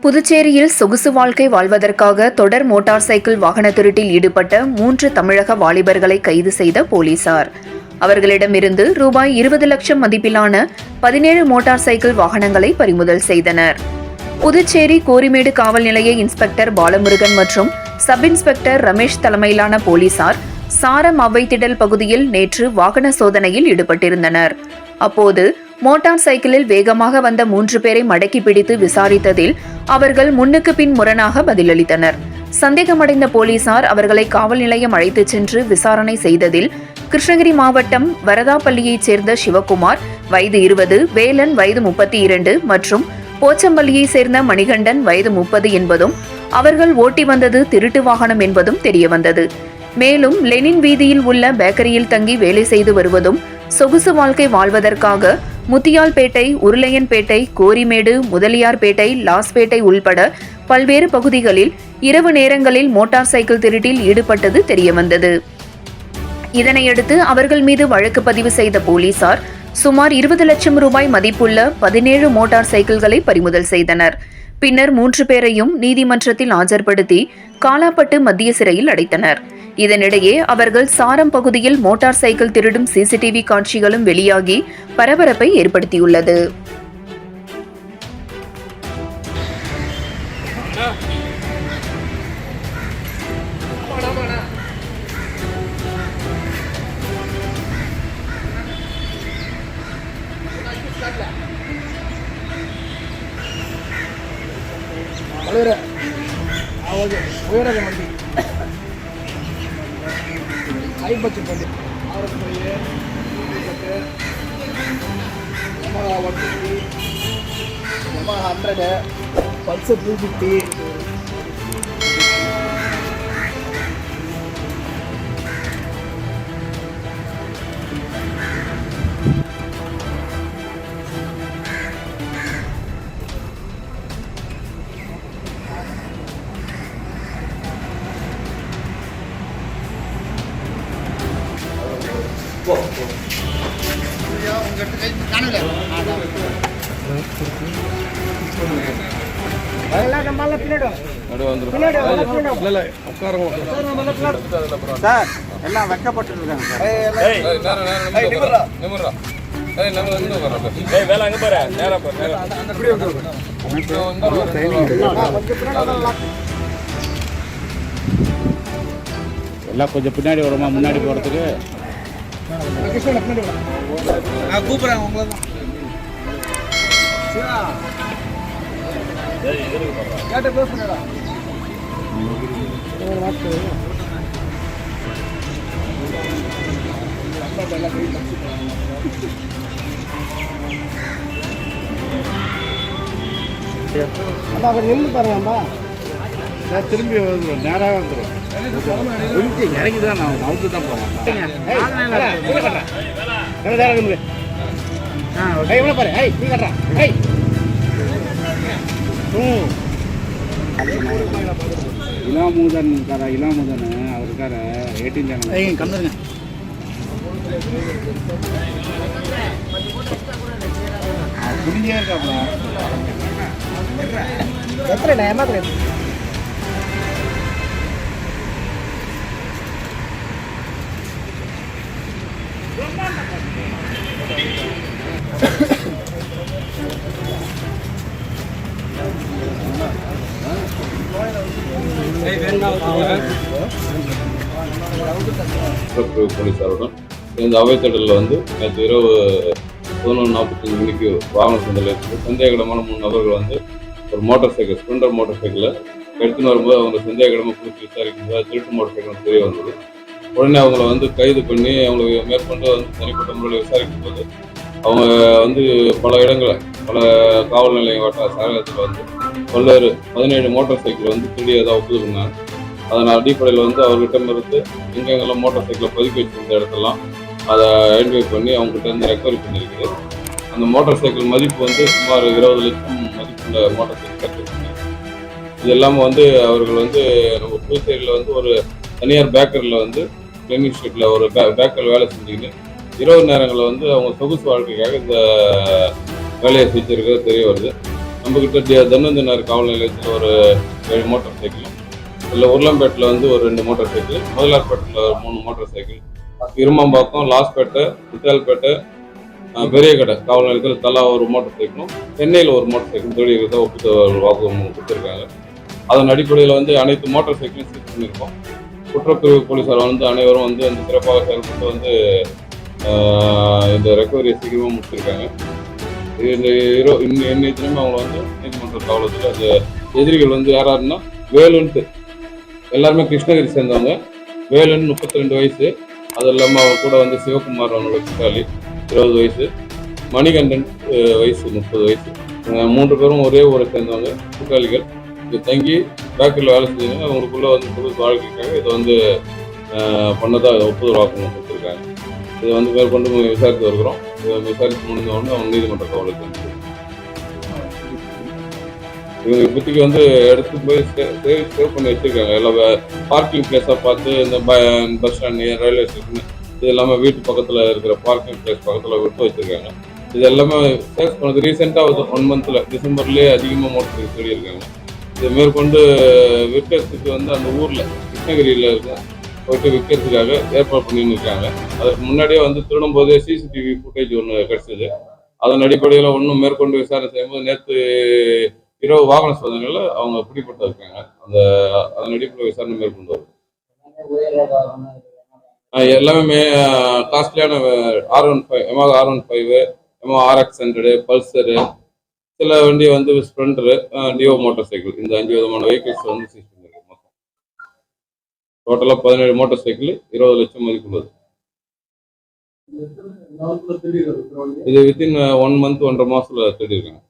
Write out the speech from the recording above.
புதுச்சேரியில் சொகுசு வாழ்க்கை வாழ்வதற்காக தொடர் மோட்டார் சைக்கிள் வாகன திருட்டில் ஈடுபட்ட 3 தமிழக வாலிபர்களை கைது செய்த போலீசார். அவர்களிடமிருந்து ரூபாய் 20 லட்சம் மதிப்பிலான 17 மோட்டார் சைக்கிள் வாகனங்களை பறிமுதல் செய்தனர். புதுச்சேரி கோரிமேடு காவல் நிலைய இன்ஸ்பெக்டர் பாலமுருகன் மற்றும் சப் இன்ஸ்பெக்டர் ரமேஷ் தலைமையிலான போலீசார் சாரம் அவ்வைத்திடல் பகுதியில் நேற்று வாகன சோதனையில் ஈடுபட்டிருந்தனர். அப்போது மோட்டார் சைக்கிளில் வேகமாக வந்த 3 பேரை மடக்கி பிடித்து விசாரித்ததில் அவர்கள் முன்னுக்கு பின் முரணாக பதிலளித்தனர். சந்தேகமடைந்த போலீசார் அவர்களை காவல் நிலையம் அழைத்துச் சென்று விசாரணை செய்ததில் கிருஷ்ணகிரி மாவட்டம் வரதாப்பள்ளியைச் சேர்ந்த சிவகுமார் வயது 20, வேலன் வயது 32 மற்றும் போச்சம்பள்ளியைச் சேர்ந்த மணிகண்டன் வயது 30 என்பதும் அவர்கள் ஓட்டி வந்தது திருட்டு வாகனம் என்பதும் தெரியவந்தது. மேலும் லெனின் வீதியில் உள்ள பேக்கரியில் தங்கி வேலை செய்து வருவதும் சொகுசு வாழ்க்கை வாழ்வதற்காக முத்தியால்பேட்டை, உருளையன்பேட்டை, கோரிமேடு, முதலியார்பேட்டை, லாஸ்பேட்டை உள்பட பல்வேறு பகுதிகளில் இரவு நேரங்களில் மோட்டார் சைக்கிள் திருட்டில் ஈடுபட்டது தெரியவந்தது. இதனையடுத்து அவர்கள் மீது வழக்கு பதிவு செய்த போலீசார் சுமார் 20 லட்சம் ரூபாய் மதிப்புள்ள 17 மோட்டார் சைக்கிள்களை பறிமுதல் செய்தனர். பின்னர் 3 பேரையும் நீதிமன்றத்தில் ஆஜர்படுத்தி காலாப்பட்டு மத்திய சிறையில் அடைத்தனர். இதனிடையே அவர்கள் சாரம் பகுதியில் மோட்டார் சைக்கிள் திருடும் சிசிடிவி காட்சிகளும் வெளியாகி பரபரப்பை ஏற்படுத்தியுள்ளது. பல்சர் 250 சார் எல்லாம் வைக்கப்பட்டிருக்காங்க எல்லாம் கொஞ்சம் பின்னாடி வருமா, முன்னாடி போகிறதுக்கு கூப்பிட்றாங்க உங்களை கேட்ட க்ளோஸ் பண்ணடா. அப்பா அவர் நின்று பாருங்கம்மா, நான் திரும்பி வந்துடும், நேராக வந்துடும். இறங்கி தான் நான் அவுத்து தான் போவேன். எவ்வளோ பாரு, ஐய் நீ கட்டுறா, ஐய் இளாமுதன் இருக்காரா, இளாமுதன் அவர் இருக்கார 18 ஜனம் கம்மிருங்க. புரிஞ்சே இருக்காப்ல எத்தனை ஏமாத்துறேன். போலீசாருடன் இந்த அவைத்தடலில் நேற்று இரவு 11:45 மணிக்கு வாகன சந்தையில் இருக்குது. சந்தேகமான 3 நபர்கள் ஒரு மோட்டார் சைக்கிள், ஸ்ப்ளெண்டர் மோட்டார் சைக்கிளை எடுத்துன்னு வரும்போது அவங்க சந்தேகமாக குறித்து விசாரிக்கும்போது திருட்டு மோட்டார் சைக்கிள் தெரிய வந்தது. உடனே அவங்கள கைது பண்ணி அவங்களுக்கு மேற்கொண்டு தனிப்பட்ட முறையில் விசாரிக்கும் போது அவங்க பல இடங்களில் பல காவல் நிலைய வட்ட சாரகத்தில் பல்வேறு 17 மோட்டார் சைக்கிள் திருடியதாக ஒப்புதுனாங்க. அதன் அடிப்படையில் அவர்கிட்ட எங்கெங்கெல்லாம் மோட்டார் சைக்கிளை பதுக்கி வச்சிருந்த இடத்தெல்லாம் அதை ஐடென்டிஃபை பண்ணி அவங்ககிட்ட ரெக்கவரி பண்ணியிருக்குது. அந்த மோட்டார் சைக்கிள் மதிப்பு சுமார் 20 லட்சம் மதிப்புள்ள மோட்டார் சைக்கிள் கிடைச்சிருக்கு. இது இல்லாமல் அவர்கள் நம்ம புதுச்சேரியில் ஒரு தனியார் பேக்கரியில் கிளினிக் ஸ்ட்ரீட்டில் ஒரு பேக்கரில் வேலை செஞ்சுக்கிட்டு இரவு நேரங்களில் அவங்க சொகுசு வாழ்க்கைக்காக இந்த வேலையை செஞ்சுருக்கிறது தெரிய வருது. நம்மக்கிட்ட தன்னந்தனார் காவல் நிலையத்தில் ஒரு 7 மோட்டார் சைக்கிள், இல்லை உருளம்பேட்டில் வந்து ஒரு 2 மோட்டார் சைக்கிள், முதலார்பேட்டில் 3 மோட்டார் சைக்கிள், இருமாம்பாக்கம், லாஸ்பேட்டை, முத்தியால்பேட்டை, பெரிய கடை காவல் நிலையத்தில் தலா ஒரு மோட்டார் சைக்கிளும், சென்னையில் ஒரு மோட்டார் சைக்கிள் தொழில்கிறத வாக்குமூலம் கொடுத்துருக்காங்க. அதன் அடிப்படையில் வந்து அனைத்து மோட்டார் சைக்கிளும் சீஸ் பண்ணியிருக்கோம். குற்றப்பிரிவு போலீஸார் வந்து அனைவரும் வந்து அந்த சிறப்பாக செயல்பட்டு வந்து இந்த ரெக்கவரியை சீக்கிரமாக முடிச்சிருக்காங்க. இன்னைய தினமும் அவங்க வந்து நீதிமன்ற காவலத்தில் அந்த எதிரிகள் வந்து யாராருன்னா வேலுன்ட்டு எல்லாருமே கிருஷ்ணகிரி சேர்ந்தவங்க. வேலுன்னு 32 வயசு, அது இல்லாமல் அவங்க கூட வந்து சிவகுமார் அவங்களோட கூட்டாளி 20 வயசு, மணிகண்டன் வயசு 30 வயசு, 3 பேரும் ஒரே ஊரை சேர்ந்தவங்க கூட்டாளிகள். இது தங்கி பேக்கரியில் வேலை செஞ்சாங்க. அவங்களுக்குள்ள வந்து புது வாழ்க்கைக்காக இதை வந்து பண்ணதாக ஒப்புதல் வாக்குமூலம் கொடுத்துருக்காங்க. இதை வந்து மேற்கொண்டு விசாரித்து வருகிறோம். விசாரித்து முடிஞ்ச உடனே அவங்க நீதிமன்ற காவலுக்கு வந்து இவங்க இப்போதைக்கு வந்து எடுத்து போய் சேவ் பண்ணி வச்சிருக்காங்க. எல்லாம் பார்க்கிங் பிளேஸாக பார்த்து இந்த பஸ் ஸ்டாண்டு, ரயில்வே ஸ்டேஷன், இது எல்லாமே வீட்டு பக்கத்தில் இருக்கிற பார்க்கிங் பிளேஸ் பக்கத்தில் விட்டு வச்சிருக்காங்க. இது எல்லாமே சேவ் பண்ணது ரீசெண்டாக 1 மந்த்தில் டிசம்பர்லேயே அதிகமாக மோட்டர் சொல்லியிருக்காங்க. இதை மேற்கொண்டு விற்கிறதுக்கு வந்து அந்த ஊரில் கிருஷ்ணகிரியில் இருக்க போயிட்டு விற்கிறதுக்காக ஏற்பாடு பண்ணின்னு இருக்காங்க. அதுக்கு முன்னாடியே வந்து திருடும் போதே சிசிடிவி ஃபுட்டேஜ் ஒன்று கிடச்சிது. அதன் அடிப்படையில் ஒன்றும் மேற்கொண்டு விசாரணை செய்யும்போது நேற்று இரவு வாகன சோதனைகளில் அவங்க பிடிபட்டு இருக்காங்க. அதன் அடிப்படையில் விசாரணை மேற்கொண்டு வருது. எல்லாமே காஸ்ட்லியான R15, Yamaha R15, Yamaha RX100, Pulsar, சில வண்டி வந்து ஸ்ப்ளெண்டரு, டியோ மோட்டார் சைக்கிள், இந்த 5 விதமான வெஹிக்கிள்ஸ் வந்து சீஸ் பண்ணிருக்கு. மொத்தம் டோட்டலாக 17 மோட்டார் சைக்கிள் 20 லட்சம் மதிப்புள்ளது. இது வித்தின் 1 மந்த் 1.5 மாசத்துல தேடிருக்காங்க.